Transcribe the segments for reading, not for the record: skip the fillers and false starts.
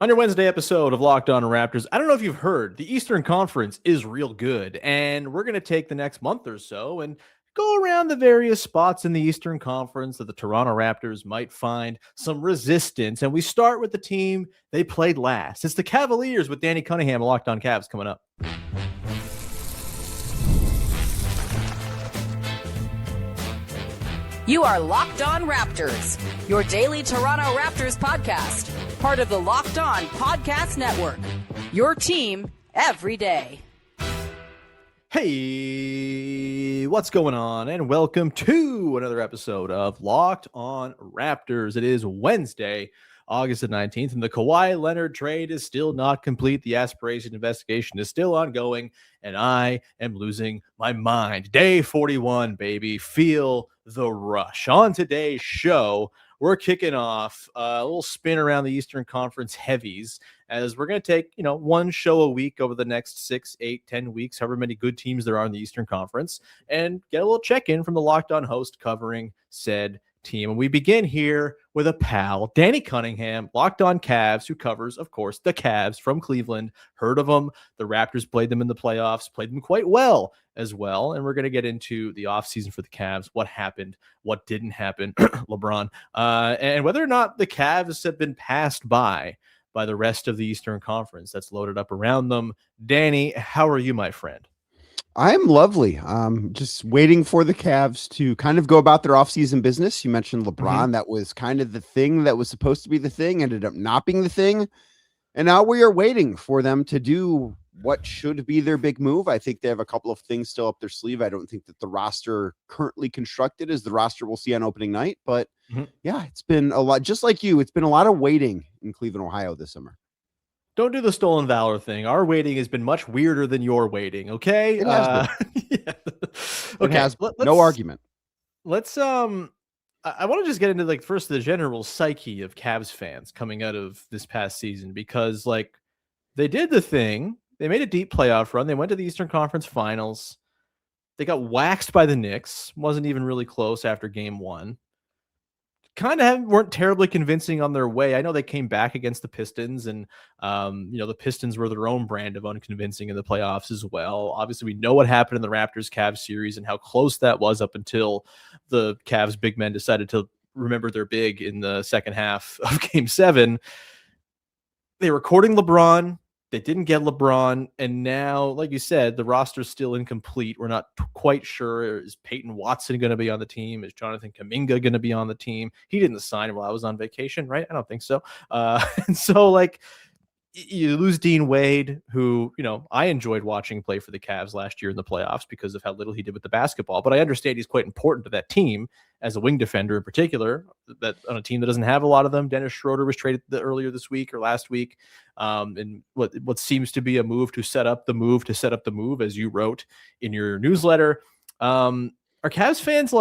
On your Wednesday episode of Locked On Raptors, I don't know if you've heard, the Eastern Conference is real good, and we're going to take the next month or so and go around the various spots in the Eastern Conference that the Toronto Raptors might find some resistance. And we start with the team they played last. It's the Cavaliers with Danny Cunningham, Locked On Cavs, coming up. You are Locked On Raptors, your daily Toronto Raptors podcast, part of the Locked On Podcast Network, your team every day. Hey, what's going on? And welcome to another episode of Locked On Raptors. It is Wednesday, August the 19th, and the Kawhi Leonard trade is still not complete. The aspiration investigation is still ongoing, and I am losing my mind. Day 41, baby. Feel the rush. On today's show, we're kicking off a little spin around the Eastern Conference heavies, as we're going to take, one show a week over the next 6, 8, 10 weeks, however many good teams there are in the Eastern Conference, and get a little check-in from the Locked On host covering said team. And we begin here with a pal, Danny Cunningham, Locked On Cavs, who covers, of course, the Cavs from Cleveland. Heard of them. The Raptors played them in the playoffs, played them quite well as well. And we're going to get into the offseason for the Cavs, what happened, what didn't happen, LeBron, and whether or not the Cavs have been passed by the rest of the Eastern Conference that's loaded up around them. Danny, how are you, my friend? I'm lovely. Just waiting for the Cavs to kind of go about their offseason business. You mentioned LeBron. That was kind of the thing that was supposed to be the thing, ended up not being the thing. And now we are waiting for them to do what should be their big move. I think they have a couple of things still up their sleeve. I don't think that the roster currently constructed is the roster we'll see on opening night. But yeah, it's been a lot, just like you, it's been a lot of waiting in Cleveland, Ohio this summer. Don't do the stolen valor thing. Our waiting has been much weirder than your waiting. Okay. It has been. Yeah. Okay. It has no argument. Let's, I want to just get into first the general psyche of Cavs fans coming out of this past season, because they did the thing. They made a deep playoff run. They went to the Eastern Conference Finals. They got waxed by the Knicks. Wasn't even really close after game one. Kind of weren't terribly convincing on their way. I know they came back against the Pistons, and the Pistons were their own brand of unconvincing in the playoffs as well. Obviously, we know what happened in the Raptors-Cavs series and how close that was up until the Cavs big men decided to remember their big in the second half of Game 7. They were courting LeBron. They didn't get LeBron, and now, like you said, the roster's still incomplete. We're not quite sure. Is Peyton Watson going to be on the team? Is Jonathan Kuminga going to be on the team? He didn't sign while I was on vacation, right? I don't think so. And so, you lose Dean Wade, who, I enjoyed watching play for the Cavs last year in the playoffs because of how little he did with the basketball. But I understand he's quite important to that team as a wing defender in particular, that on a team that doesn't have a lot of them. Dennis Schroeder was traded earlier this week or last week. And what seems to be a move to set up the move, as you wrote in your newsletter. Are Cavs fans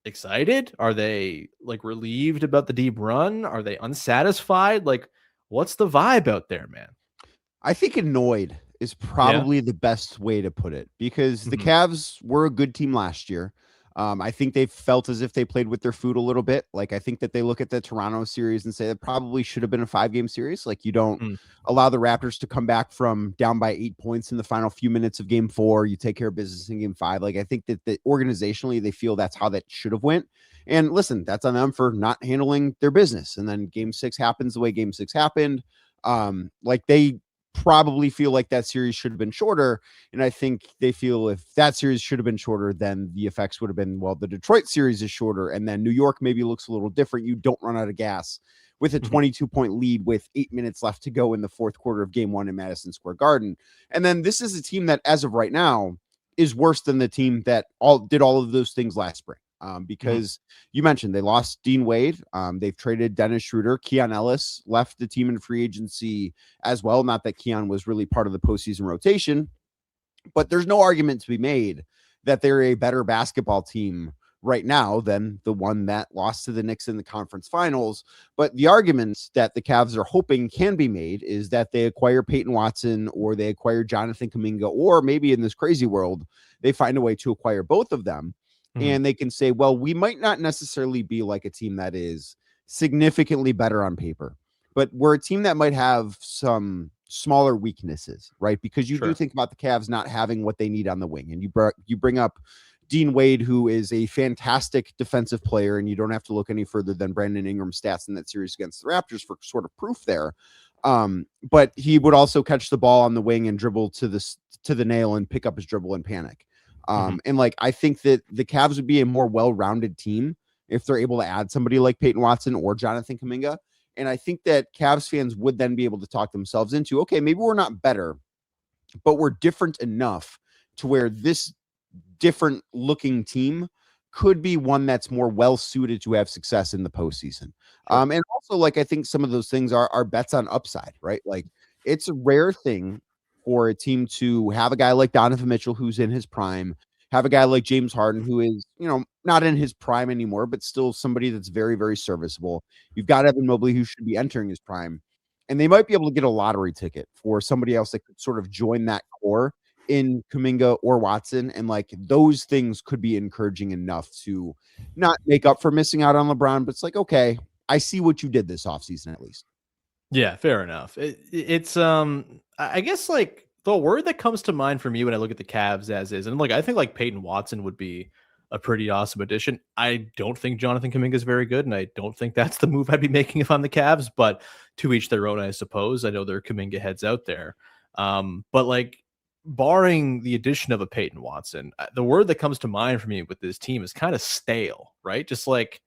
excited? Are they relieved about the deep run? Are they unsatisfied? What's the vibe out there, man? I think annoyed is probably the best way to put it, because the Cavs were a good team last year. I think they felt as if they played with their food a little bit. I think that they look at the Toronto series and say that probably should have been a 5-game series. You don't allow the Raptors to come back from down by 8 points in the final few minutes of game 4. You take care of business in game 5. I think that organizationally, they feel that's how that should have went. And listen, that's on them for not handling their business. And then game 6 happens the way game 6 happened. They probably feel like that series should have been shorter. And I think they feel if that series should have been shorter, then the effects would have been, well, the Detroit series is shorter, and then New York maybe looks a little different. You don't run out of gas with a 22-point lead with 8 minutes left to go in the fourth quarter of game 1 in Madison Square Garden. And then this is a team that, as of right now, is worse than the team that did all of those things last spring. Because you mentioned they lost Dean Wade. They've traded Dennis Schroeder. Keon Ellis left the team in free agency as well. Not that Keon was really part of the postseason rotation, but there's no argument to be made that they're a better basketball team right now than the one that lost to the Knicks in the conference finals. But the arguments that the Cavs are hoping can be made is that they acquire Peyton Watson, or they acquire Jonathan Kuminga, or maybe in this crazy world, they find a way to acquire both of them. And they can say, well, we might not necessarily be like a team that is significantly better on paper, but we're a team that might have some smaller weaknesses, right? Because you do Sure. think about the Cavs not having what they need on the wing, and you bring up Dean Wade, who is a fantastic defensive player, and you don't have to look any further than Brandon Ingram's stats in that series against the Raptors for sort of proof there. But he would also catch the ball on the wing and dribble to the nail and pick up his dribble and panic. And like, I think that the Cavs would be a more well-rounded team if they're able to add somebody like Peyton Watson or Jonathan Kuminga. And I think that Cavs fans would then be able to talk themselves into, okay, maybe we're not better, but we're different enough to where this different looking team could be one that's more well suited to have success in the postseason. Sure. And also, like, I think some of those things are bets on upside, right? Like, it's a rare thing for a team to have a guy like Donovan Mitchell, who's in his prime, have a guy like James Harden, who is, not in his prime anymore, but still somebody that's very, very serviceable. You've got Evan Mobley, who should be entering his prime, and they might be able to get a lottery ticket for somebody else that could sort of join that core in Kuminga or Watson. And like, those things could be encouraging enough to not make up for missing out on LeBron, but it's like, okay, I see what you did this offseason at least. Yeah, fair enough. It's I guess like the word that comes to mind for me when I look at the Cavs as is, and like I think like Peyton Watson would be a pretty awesome addition. I don't think Jonathan Kuminga is very good, and I don't think that's the move I'd be making if I'm the Cavs. But to each their own, I suppose. I know there are Kuminga heads out there, but like barring the addition of a Peyton Watson, the word that comes to mind for me with this team is kind of stale, right? Just like,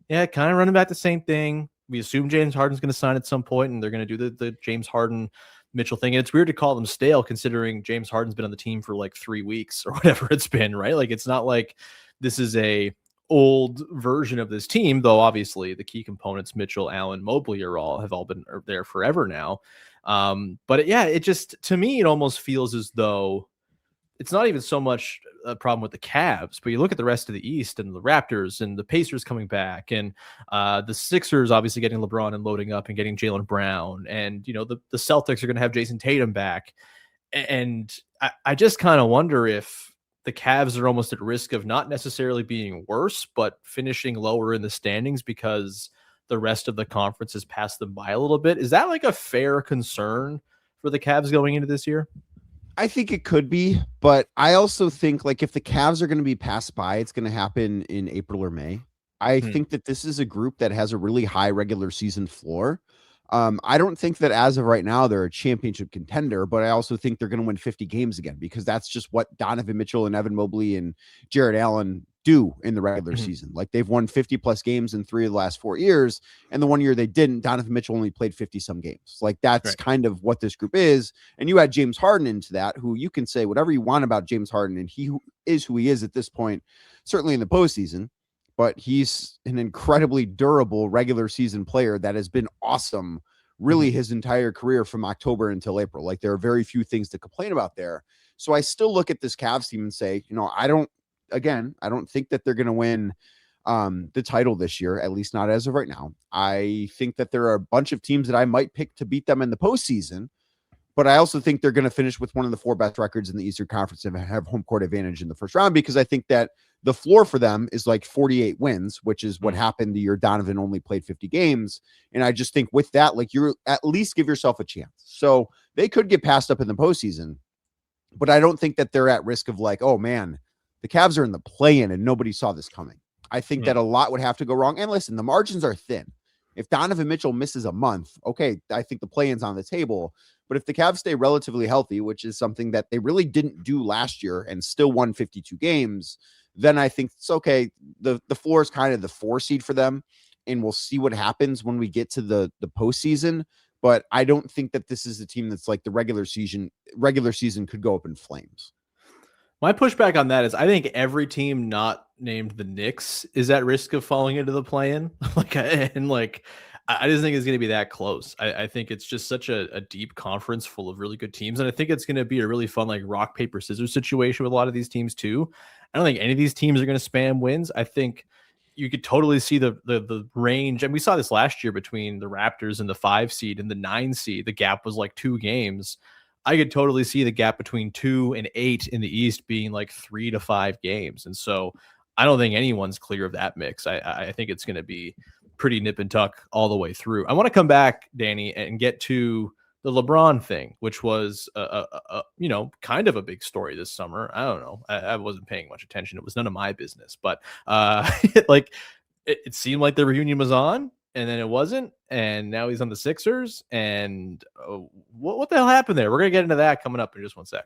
yeah, kind of running back the same thing. We assume James Harden's going to sign at some point, and they're going to do the James Harden Mitchell thing. And it's weird to call them stale considering James Harden's been on the team for like 3 weeks or whatever it's been, right? Like, it's not like this is a old version of this team, though obviously the key components, Mitchell, Allen, Mobley, have all been there forever now. But it just, to me, it almost feels as though it's not even so much a problem with the Cavs, but you look at the rest of the East and the Raptors and the Pacers coming back, and the Sixers obviously getting LeBron and loading up and getting Jaylen Brown, and the Celtics are going to have Jason Tatum back, and I just kind of wonder if the Cavs are almost at risk of not necessarily being worse, but finishing lower in the standings because the rest of the conference has passed them by a little bit. Is that like a fair concern for the Cavs going into this year? I think it could be, but I also think like if the Cavs are going to be passed by, it's going to happen in April or May. I think that this is a group that has a really high regular season floor. I don't think that as of right now, they're a championship contender, but I also think they're going to win 50 games again because that's just what Donovan Mitchell and Evan Mobley and Jared Allen do in the regular season. Like, they've won 50 plus games in 3 of the last 4 years. And the 1 year they didn't, Donovan Mitchell only played 50 some games. Like, that's kind of what this group is. And you add James Harden into that, who you can say whatever you want about James Harden, and he is who he is at this point, certainly in the postseason, but he's an incredibly durable regular season player that has been awesome really his entire career from October until April. Like, there are very few things to complain about there. So I still look at this Cavs team and say, I don't think that they're going to win the title this year, at least not as of right now. I think that there are a bunch of teams that I might pick to beat them in the postseason, but I also think they're going to finish with one of the 4 best records in the Eastern Conference and have home court advantage in the first round, because I think that the floor for them is like 48 wins, which is what happened the year Donovan only played 50 games. And I just think with that, like, you're at least give yourself a chance. So they could get passed up in the postseason, but I don't think that they're at risk of like, oh man, the Cavs are in the play-in and nobody saw this coming. I think that a lot would have to go wrong. And listen, the margins are thin. If Donovan Mitchell misses a month, okay, I think the play-in's on the table. But if the Cavs stay relatively healthy, which is something that they really didn't do last year and still won 52 games, then I think it's okay. The floor is kind of the 4 seed for them, and we'll see what happens when we get to the postseason. But I don't think that this is a team that's like the regular season could go up in flames. My pushback on that is I think every team not named the Knicks is at risk of falling into the play-in. I just think it's going to be that close. I think it's just such a deep conference full of really good teams. And I think it's going to be a really fun, like, rock, paper, scissors situation with a lot of these teams too. I don't think any of these teams are going to spam wins. I think you could totally see the range. And we saw this last year between the Raptors and the 5 seed and the 9 seed. The gap was like 2 games. I could totally see the gap between 2 and 8 in the East being like 3 to 5 games. And so I don't think anyone's clear of that mix. I think it's going to be pretty nip and tuck all the way through. I want to come back, Danny, and get to the LeBron thing, which was kind of a big story this summer. I don't know. I wasn't paying much attention. It was none of my business, but it seemed like the reunion was on, and then it wasn't, and now he's on the Sixers. And what the hell happened there? We're gonna get into that coming up in just one sec.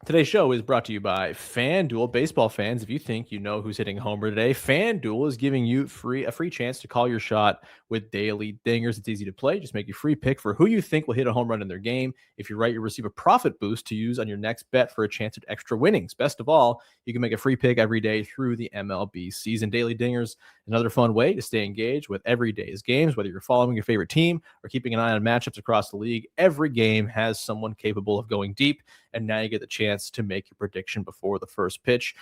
Today's show is brought to you by FanDuel. Baseball fans, if you think you know who's hitting a homer today, FanDuel is giving you a free chance to call your shot with daily dingers. It's easy to play. Just make your free pick for who you think will hit a home run in their game. If you're right, you'll receive a profit boost to use on your next bet for a chance at extra winnings. Best of all, you can make a free pick every day through the MLB season. Daily dingers, another fun way to stay engaged with every day's games. Whether you're following your favorite team or keeping an eye on matchups across the league, every game has someone capable of going deep, and now you get the chance to make your prediction before the first pitch.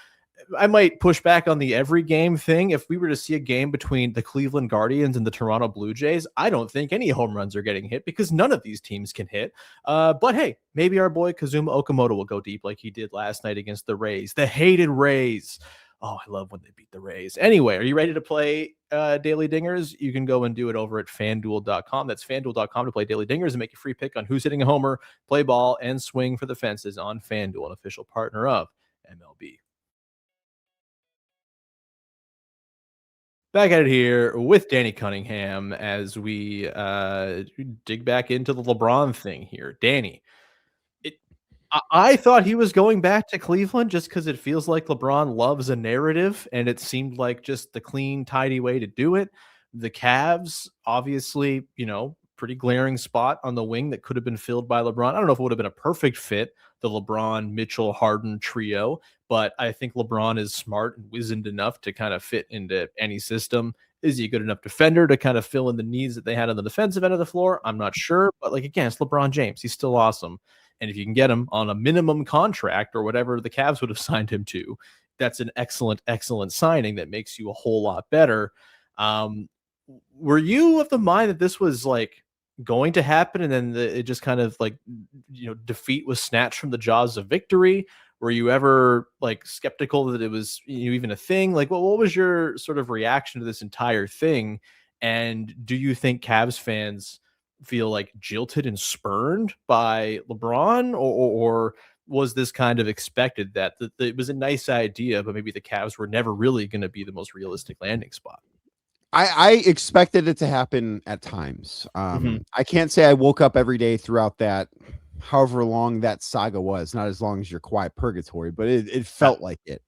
I might push back on the every game thing. If we were to see a game between the Cleveland Guardians and the Toronto Blue Jays, I don't think any home runs are getting hit because none of these teams can hit. But hey, maybe our boy Kazuma Okamoto will go deep like he did last night against the Rays, the hated Rays. Oh, I love when they beat the Rays. Anyway, are you ready to play Daily Dingers? You can go and do it over at FanDuel.com. That's FanDuel.com to play Daily Dingers and make a free pick on who's hitting a homer, play ball, and swing for the fences on FanDuel, an official partner of MLB. Back at it here with Danny Cunningham as we dig back into the LeBron thing here. Danny, I thought he was going back to Cleveland just because it feels like LeBron loves a narrative, and it seemed like just the clean, tidy way to do it. The Cavs, obviously, pretty glaring spot on the wing that could have been filled by LeBron. I don't know if it would have been a perfect fit, the LeBron, Mitchell, Harden trio, but I think LeBron is smart and wizened enough to kind of fit into any system. Is he a good enough defender to kind of fill in the needs that they had on the defensive end of the floor? I'm not sure, but again, it's LeBron James. He's still awesome. And if you can get him on a minimum contract or whatever the Cavs would have signed him to, that's an excellent, excellent signing that makes you a whole lot better. Were you of the mind that this was going to happen and then it just kind of defeat was snatched from the jaws of victory? Were you ever skeptical that it was even a thing? What was your sort of reaction to this entire thing? And do you think Cavs fans feel jilted and spurned by LeBron, or was this kind of expected that it was a nice idea, but maybe the Cavs were never really going to be the most realistic landing spot? I expected it to happen at times. I can't say I woke up every day throughout that, however long that saga was, not as long as your quiet purgatory, but it felt like it.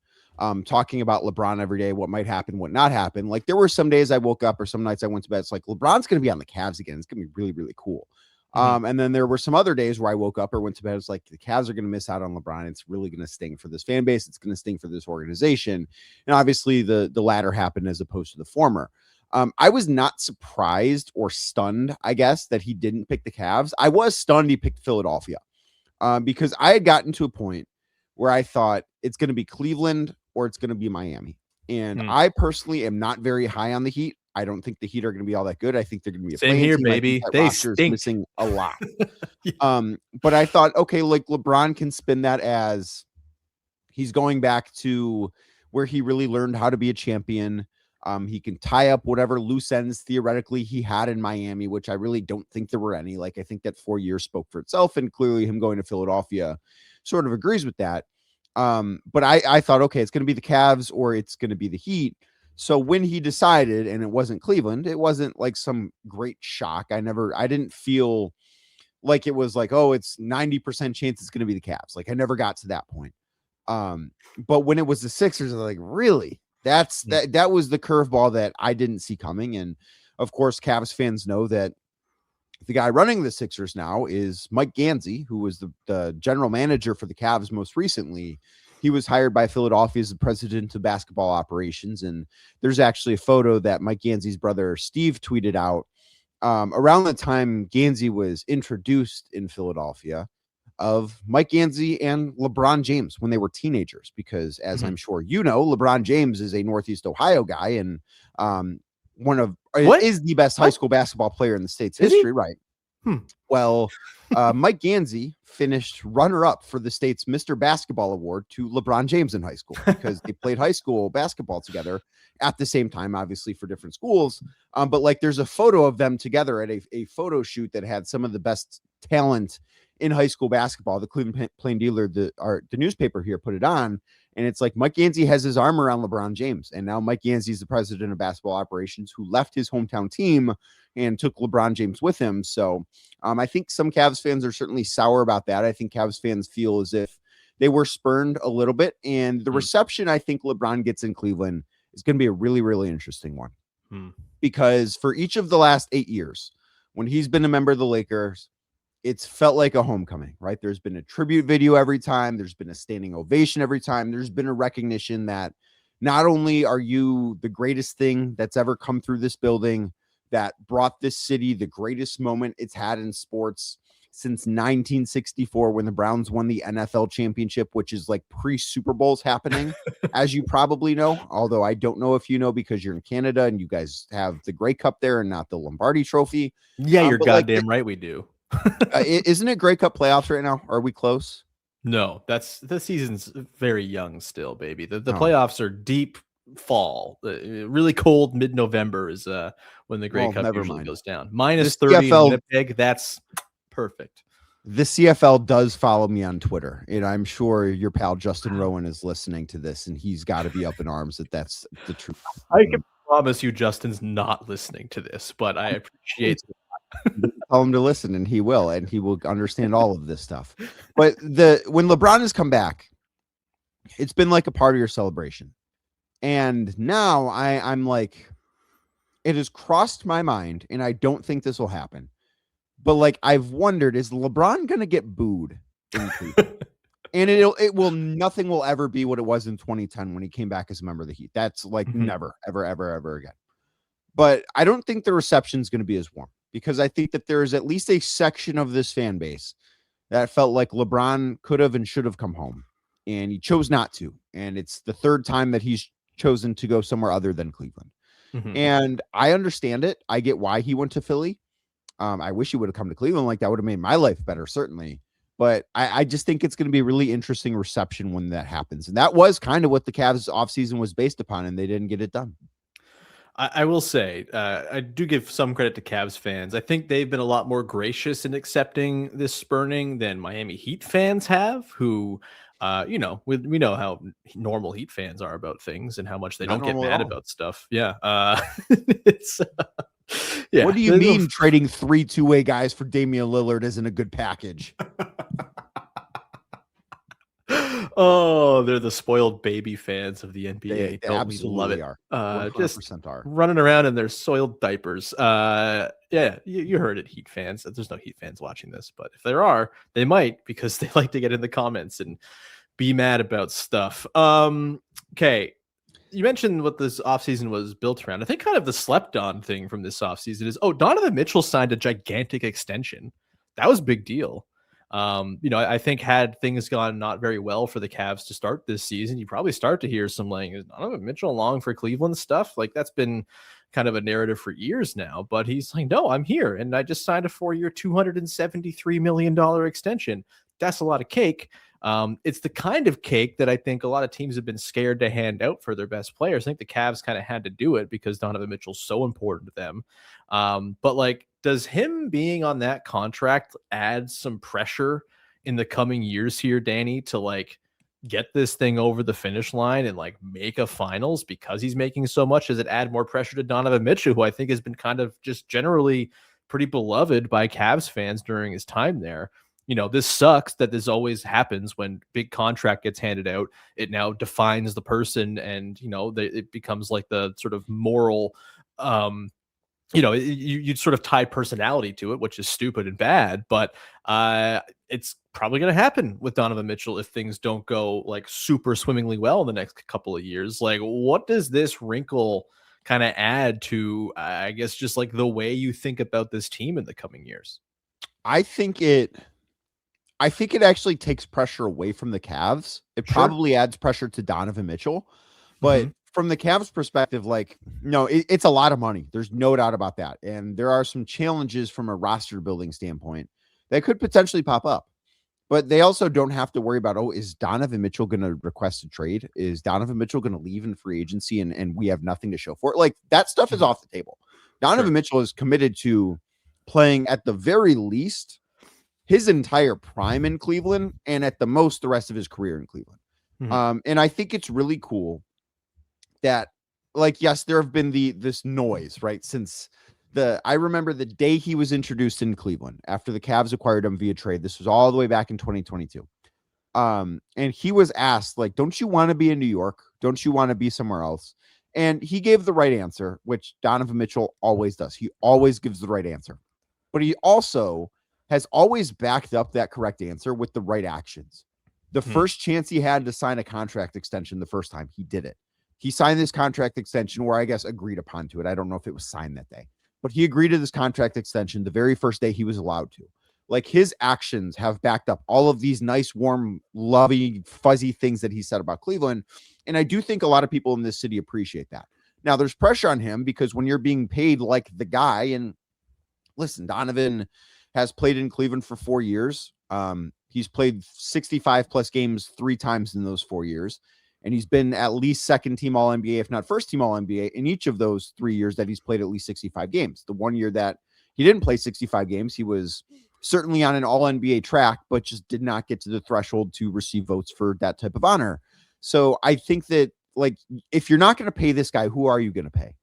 Talking about LeBron every day, what might happen, what not happen. There were some days I woke up or some nights I went to bed. It's LeBron's going to be on the Cavs again. It's going to be really, really cool. And then there were some other days where I woke up or went to bed. It's the Cavs are going to miss out on LeBron. It's really going to sting for this fan base. It's going to sting for this organization. And obviously the latter happened as opposed to the former. I was not surprised or stunned, I guess, that he didn't pick the Cavs. I was stunned he picked Philadelphia because I had gotten to a point where I thought it's going to be Cleveland or it's going to be Miami. And I personally am not very high on the Heat. I don't think the Heat are going to be all that good. I think they're going to be a same here, baby. They stink. Missing a lot. But I thought, okay, LeBron can spin that as he's going back to where he really learned how to be a champion. He can tie up whatever loose ends theoretically he had in Miami, which I really don't think there were any. I think that 4 years spoke for itself, and clearly him going to Philadelphia sort of agrees with that. But I thought, okay, it's going to be the Cavs or it's going to be the Heat. So when he decided and it wasn't Cleveland, it wasn't some great shock. I didn't feel like it was oh, it's 90% chance it's going to be the Cavs. I never got to that point. But when it was the Sixers, I was really? That was the curveball that I didn't see coming. And of course, Cavs fans know that the guy running the Sixers now is Mike Gansey, who was the general manager for the Cavs most recently. He was hired by Philadelphia as the president of basketball operations. And there's actually a photo that Mike Gansey's brother Steve tweeted out around the time Gansey was introduced in Philadelphia, of Mike Gansey and LeBron James when they were teenagers, because as I'm sure LeBron James is a Northeast Ohio guy and is the best high school basketball player in the state's history, right? Well, Mike Gansey finished runner-up for the state's Mr. Basketball Award to LeBron James in high school because they played high school basketball together at the same time, obviously for different schools. But like, there's a photo of them together at a photo shoot that had some of the best talent in high school basketball. The Cleveland Plain Dealer, the newspaper here, put it on, and it's like Mike Gansey has his arm around LeBron James, and now Mike Gansey is the president of basketball operations who left his hometown team and took LeBron James with him. So I think some Cavs fans are certainly sour about that. I think Cavs fans feel as if they were spurned a little bit, and the reception I think LeBron gets in Cleveland is going to be a really, really interesting one. Because for each of the last 8 years, when he's been a member of the Lakers, it's felt like a homecoming, right? There's been a tribute video every time. There's been a standing ovation every time. There's been a recognition that not only are you the greatest thing that's ever come through this building, that brought this city the greatest moment it's had in sports since 1964 when the Browns won the NFL championship, which is like pre-Super Bowls happening, as you probably know, although I don't know if you know because you're in Canada and you guys have the Grey Cup there and not the Lombardi Trophy. Yeah, you're goddamn right we do. Isn't it Grey Cup playoffs right now? Are we close? No, the season's very young still, baby. The playoffs are deep fall. Really cold mid-November is when the Grey Cup usually goes down. Minus 30 in Winnipeg, that's perfect. The CFL does follow me on Twitter, and I'm sure your pal Justin Rowan is listening to this, and he's got to be up in arms that that's the truth. I can promise you Justin's not listening to this, but I appreciate it. Tell him to listen, and he will understand all of this stuff. But when LeBron has come back, it's been like a part of your celebration. And now I'm like, it has crossed my mind, and I don't think this will happen. But like, I've wondered, is LeBron going to get booed in Cleveland? And nothing will ever be what it was in 2010 when he came back as a member of the Heat. That's like never, ever, ever, ever again. But I don't think the reception is going to be as warm, because I think that there is at least a section of this fan base that felt like LeBron could have and should have come home, and he chose not to. And it's the third time that he's chosen to go somewhere other than Cleveland. And I understand it. I get why he went to Philly. I wish he would have come to Cleveland. Like, that would have made my life better, certainly. But I just think it's going to be a really interesting reception when that happens. And that was kind of what the Cavs offseason was based upon, and they didn't get it done. I will say, I do give some credit to Cavs fans. I think they've been a lot more gracious in accepting this spurning than Miami Heat fans have, who, we know how normal Heat fans are about things and how much they don't get mad about stuff. Yeah. It's yeah. What do you mean trading 3 two-way guys for Damian Lillard isn't a good package? Oh, they're the spoiled baby fans of the NBA. They absolutely love it. Are. Just are running around in their soiled diapers. Yeah, you heard it, Heat fans. There's no Heat fans watching this, but if there are, they might, because they like to get in the comments and be mad about stuff. Okay. You mentioned what this offseason was built around. I think kind of the slept on thing from this offseason is, Donovan Mitchell signed a gigantic extension. That was a big deal. I think had things gone not very well for the Cavs to start this season, you probably start to hear some like, is Donovan Mitchell along for Cleveland stuff? Like, that's been kind of a narrative for years now, but he's like, no, I'm here. And I just signed a 4-year, $273 million extension. That's a lot of cake. It's the kind of cake that I think a lot of teams have been scared to hand out for their best players. I think the Cavs kind of had to do it because Donovan Mitchell's so important to them. But like, does him being on that contract add some pressure in the coming years here, Danny, to like get this thing over the finish line and like make a finals because he's making so much? Does it add more pressure to Donovan Mitchell, who I think has been kind of just generally pretty beloved by Cavs fans during his time there? This sucks that this always happens when big contract gets handed out. It now defines the person, and it becomes like the sort of moral, you sort of tie personality to it, which is stupid and bad. But it's probably going to happen with Donovan Mitchell if things don't go like super swimmingly well in the next couple of years. Like, what does this wrinkle kind of add to, I guess, just like the way you think about this team in the coming years? I think it actually takes pressure away from the Cavs. It probably adds pressure to Donovan Mitchell, but from the Cavs perspective, like, no, it's a lot of money. There's no doubt about that. And there are some challenges from a roster building standpoint that could potentially pop up. But they also don't have to worry about, is Donovan Mitchell going to request a trade? Is Donovan Mitchell going to leave in free agency and we have nothing to show for it? Like, that stuff is off the table. Donovan Mitchell is committed to playing at the very least his entire prime in Cleveland and at the most the rest of his career in Cleveland. And I think it's really cool that, like, yes, there have been this noise, right? Since I remember the day he was introduced in Cleveland after the Cavs acquired him via trade. This was all the way back in 2022. And he was asked, like, don't you want to be in New York? Don't you want to be somewhere else? And he gave the right answer, which Donovan Mitchell always does. He always gives the right answer. But he also has always backed up that correct answer with the right actions. The first chance he had to sign a contract extension the first time, he did it. He signed this contract extension, where I guess agreed upon to it. I don't know if it was signed that day, but he agreed to this contract extension the very first day he was allowed to. Like, his actions have backed up all of these nice, warm, lovey, fuzzy things that he said about Cleveland. And I do think a lot of people in this city appreciate that. Now, there's pressure on him because when you're being paid like the guy, and listen, Donovan has played in Cleveland for 4 years. He's played 65 plus games 3 times in those 4 years. And he's been at least second team All NBA, if not first team All NBA, in each of those 3 years that he's played at least 65 games. The 1 year that he didn't play 65 games, he was certainly on an All NBA track, but just did not get to the threshold to receive votes for that type of honor. So I think that, like, if you're not going to pay this guy, who are you going to pay?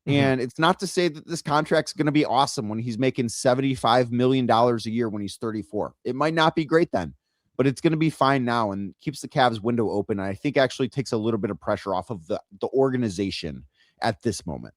And it's not to say that this contract's going to be awesome when he's making $75 million a year when he's 34. It might not be great then, but it's going to be fine now and keeps the Cavs window open. And I think actually takes a little bit of pressure off of the organization at this moment.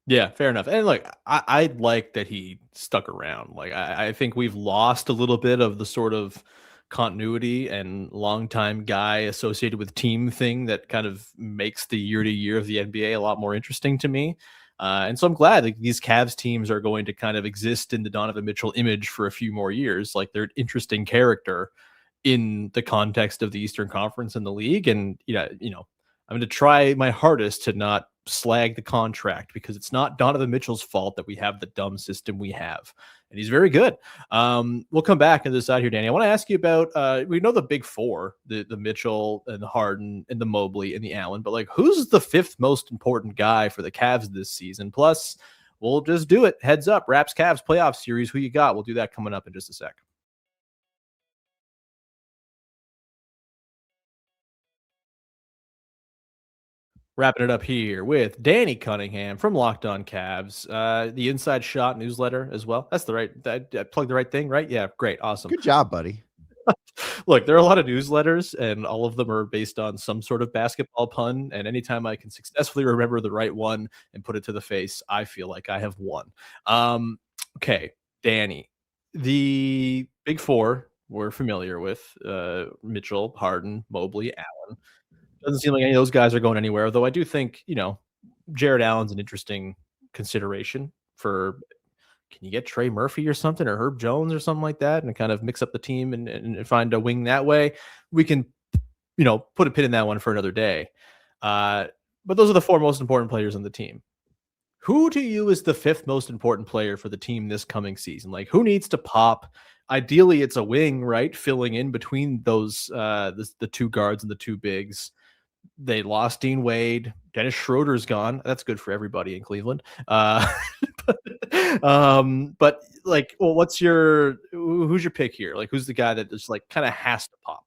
Yeah, fair enough. And look, I like that he stuck around. Like, I think we've lost a little bit of the sort of continuity and longtime guy associated with team thing that kind of makes the year to year of the NBA a lot more interesting to me. And so I'm glad that these Cavs teams are going to kind of exist in the Donovan Mitchell image for a few more years. Like, they're an interesting character in the context of the Eastern Conference and the league. And, I'm going to try my hardest to not slag the contract, because it's not Donovan Mitchell's fault that we have the dumb system we have. And he's very good. We'll come back and decide here, Danny. I want to ask you about, we know the big four, the Mitchell and the Harden and the Mobley and the Allen, but, like, who's the fifth most important guy for the Cavs this season? Plus, we'll just do it. Heads up, Raps Cavs playoff series. Who you got? We'll do that coming up in just a sec. Wrapping it up here with Danny Cunningham from Locked On Cavs, the Inside Shot newsletter as well. That's the right, I plugged the right thing, right? Yeah, great. Awesome. Good job, buddy. Look, there are a lot of newsletters, and all of them are based on some sort of basketball pun. And anytime I can successfully remember the right one and put it to the face, I feel like I have won. Okay, Danny, the big four we're familiar with, Mitchell, Harden, Mobley, Allen. Doesn't seem like any of those guys are going anywhere, though I do think, Jared Allen's an interesting consideration for, can you get Trey Murphy or something, or Herb Jones or something like that, and kind of mix up the team and find a wing that way? We can, put a pin in that one for another day. But those are the four most important players on the team. Who to you is the fifth most important player for the team this coming season? Like, who needs to pop? Ideally, it's a wing, right? Filling in between those, the two guards and the two bigs. They lost Dean Wade. Dennis Schroeder's gone. That's good for everybody in Cleveland. But like, well, who's your pick here? Like, who's the guy that just, like, kind of has to pop?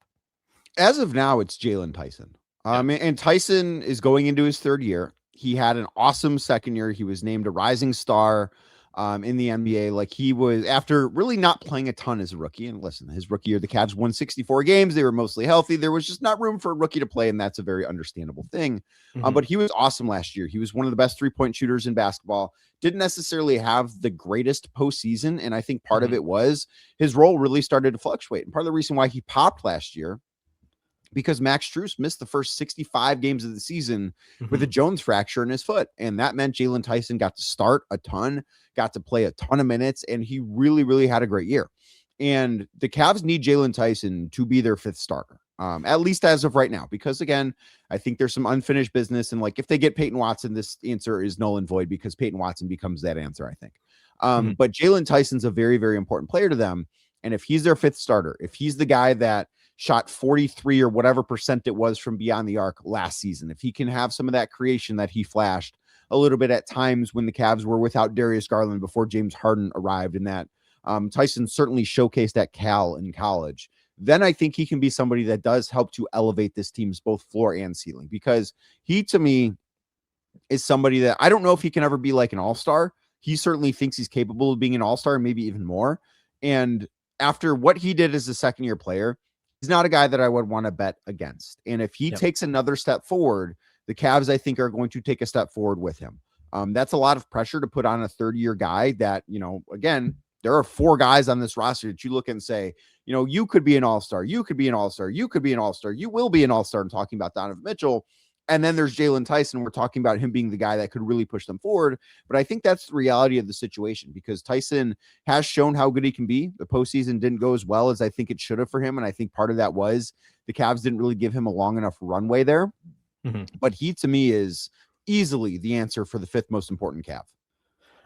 As of now, it's Jaylon Tyson. And Tyson is going into his third year. He had an awesome second year. He was named a rising star in the NBA. Like, he was, after really not playing a ton as a rookie. And listen, his rookie year, the Cavs won 64 games. They were mostly healthy. There was just not room for a rookie to play, and that's a very understandable thing. But he was awesome last year. He was one of the best three-point shooters in basketball. Didn't necessarily have the greatest postseason, and I think part of it was his role really started to fluctuate. And part of the reason why he popped last year, because Max Strus missed the first 65 games of the season with a Jones fracture in his foot. And that meant Jaylon Tyson got to start a ton, got to play a ton of minutes, and he really, really had a great year. And the Cavs need Jaylon Tyson to be their fifth starter. at least as of right now, because again, I think there's some unfinished business. And like, if they get Peyton Watson, this answer is null and void because Peyton Watson becomes that answer, I think. But Jaylon Tyson's a very, very important player to them. And if he's their fifth starter, if he's the guy that shot 43 or whatever percent it was from beyond the arc last season, if he can have some of that creation that he flashed a little bit at times when the Cavs were without Darius Garland before James Harden arrived, and that Tyson certainly showcased at Cal in college, then I think he can be somebody that does help to elevate this team's both floor and ceiling, because he, to me, is somebody that I don't know if he can ever be like an all-star. He certainly thinks he's capable of being an all-star, maybe even more. And after what he did as a second-year player, he's not a guy that I would want to bet against. And if he takes another step forward, the Cavs, I think, are going to take a step forward with him. That's a lot of pressure to put on a third-year guy that, again, there are 4 guys on this roster that you look and say, you could be an all-star. You could be an all-star. You could be an all-star. You will be an all-star. I'm talking about Donovan Mitchell. And then there's Jaylon Tyson. We're talking about him being the guy that could really push them forward. But I think that's the reality of the situation, because Tyson has shown how good he can be. The postseason didn't go as well as I think it should have for him. And I think part of that was the Cavs didn't really give him a long enough runway there. But he, to me, is easily the answer for the 5th most important Cav.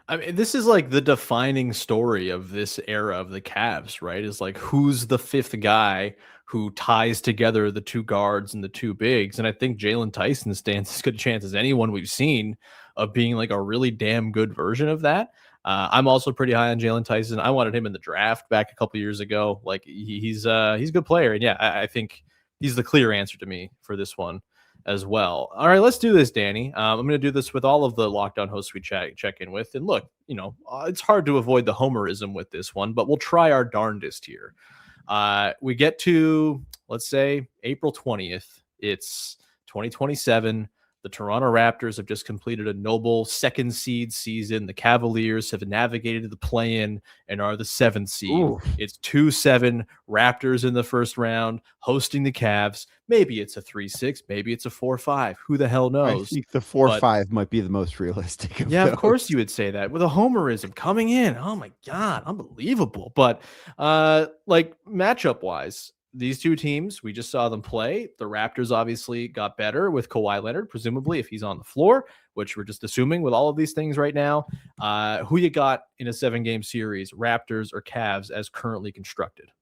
I mean, this is like the defining story of this era of the Cavs, right? Is like, who's the 5th guy who ties together the 2 guards and the 2 bigs? And I think Jaylon Tyson stands as good a chance as anyone we've seen of being like a really damn good version of that. I'm also pretty high on Jaylon Tyson. I wanted him in the draft back a couple years ago. Like, he's a good player. And yeah, I think he's the clear answer to me for this one as well. All right, let's do this, Danny. I'm going to do this with all of the Locked On hosts we check in with. And look, it's hard to avoid the homerism with this one, but we'll try our darndest here. We get to, let's say, April 20th. It's 2027. The Toronto Raptors have just completed a noble 2nd seed season. The Cavaliers have navigated the play-in and are the 7th seed. Ooh. It's 2-7 Raptors in the first round, hosting the Cavs. Maybe it's a 3-6. Maybe it's a 4-5. Who the hell knows? I think the 4-5 might be the most realistic. Of course you would say that with a homerism coming in. Oh my God, unbelievable. But like matchup-wise, these 2 teams, we just saw them play. The Raptors obviously got better with Kawhi Leonard, presumably, if he's on the floor, which we're just assuming with all of these things right now. Who you got in a 7-game series, Raptors or Cavs, as currently constructed?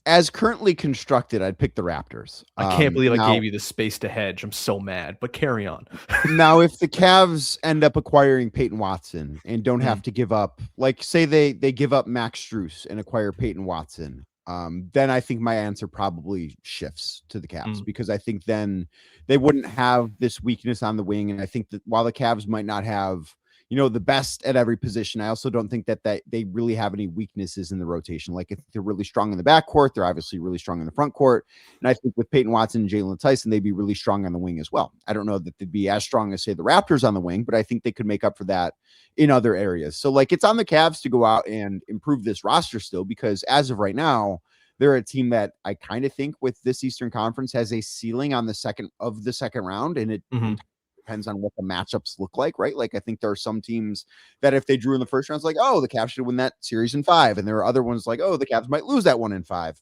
As currently constructed, I'd pick the Raptors. I can't believe I gave you the space to hedge. I'm so mad, but carry on. Now, if the Cavs end up acquiring Peyton Watson and don't have to give up, like say they give up Max Strus and acquire Peyton Watson, then I think my answer probably shifts to the Cavs, because I think then they wouldn't have this weakness on the wing. And I think that while the Cavs might not have, the best at every position, I also don't think that they really have any weaknesses in the rotation. Like, if they're really strong in the backcourt, they're obviously really strong in the front court. And I think with Peyton Watson and Jaylon Tyson, they'd be really strong on the wing as well. I don't know that they'd be as strong as, say, the Raptors on the wing, but I think they could make up for that in other areas. So like, it's on the Cavs to go out and improve this roster still, because as of right now, they're a team that I kind of think with this Eastern Conference has a ceiling on the second round. And it depends on what the matchups look like, right? Like, I think there are some teams that if they drew in the first round, it's like, oh, the Cavs should win that series in 5. And there are other ones like, oh, the Cavs might lose that one in 5.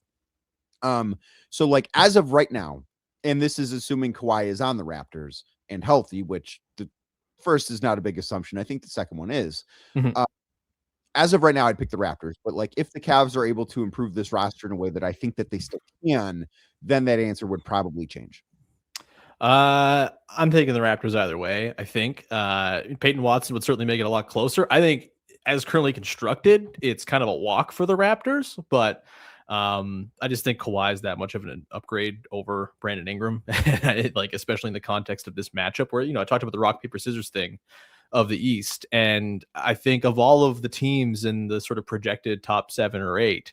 So like, as of right now, and this is assuming Kawhi is on the Raptors and healthy, which the first is not a big assumption. I think the second one is. As of right now, I'd pick the Raptors. But like, if the Cavs are able to improve this roster in a way that I think that they still can, then that answer would probably change. I'm taking the Raptors either way. I think Peyton Watson would certainly make it a lot closer. I think as currently constructed, it's kind of a walk for the Raptors, but I just think Kawhi is that much of an upgrade over Brandon Ingram, like, especially in the context of this matchup where, I talked about the rock, paper, scissors thing of the East. And I think of all of the teams in the sort of projected top 7 or 8,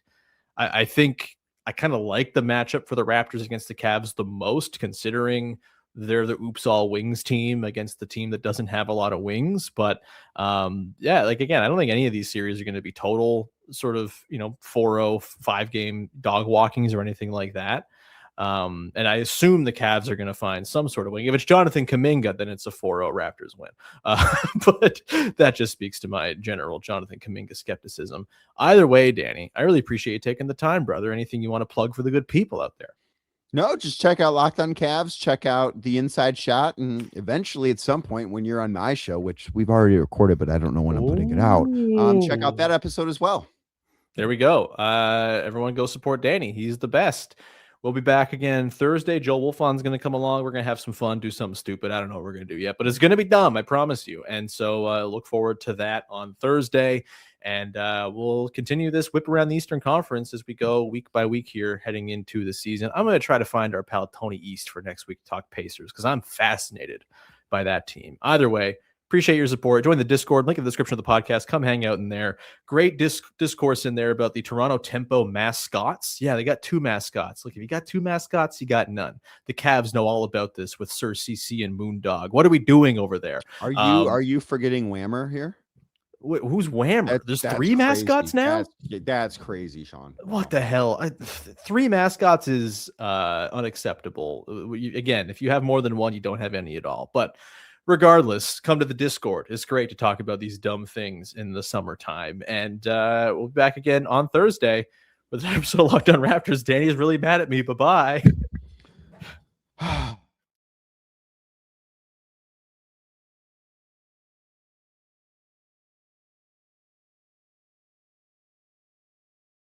I think I kind of like the matchup for the Raptors against the Cavs the most, considering they're the oops all wings team against the team that doesn't have a lot of wings. But yeah, like, again, I don't think any of these series are going to be total sort of, 4-0 5-game dog walkings or anything like that. And I assume the Cavs are going to find some sort of wing. If it's Jonathan Kuminga, then it's a 4-0 Raptors win. But that just speaks to my general Jonathan Kuminga skepticism. Either way, Danny, I really appreciate you taking the time, brother. Anything you want to plug for the good people out there? No, just check out Locked On Cavs, check out the Inside Shot, and eventually at some point when you're on my show, which we've already recorded, but I don't know when I'm putting it out, check out that episode as well. There we go. Everyone go support Danny. He's the best. We'll be back again Thursday. Joel Wolfon's going to come along. We're going to have some fun, do something stupid. I don't know what we're going to do yet, but it's going to be dumb. I promise you. And so look forward to that on Thursday. And we'll continue this whip around the Eastern Conference as we go week by week here heading into the season. I'm going to try to find our pal Tony East for next week to talk Pacers because I'm fascinated by that team. Either way, appreciate your support. Join the Discord, link in the description of the podcast. Come hang out in there. Great discourse in there about the Toronto Tempo mascots. Yeah, they got 2 mascots. Look, if you got 2 mascots, you got none. The Cavs know all about this with Sir CC and Moondog. What are we doing over there? Are you forgetting Whammer here? Who's Whammer? There's 3 crazy. mascots now? That's crazy, Sean. What the hell? 3 mascots is unacceptable. Again, if you have more than one, you don't have any at all. But regardless, come to the Discord. It's great to talk about these dumb things in the summertime. And we'll be back again on Thursday with an episode of Locked On Raptors. Danny is really mad at me. Bye-bye.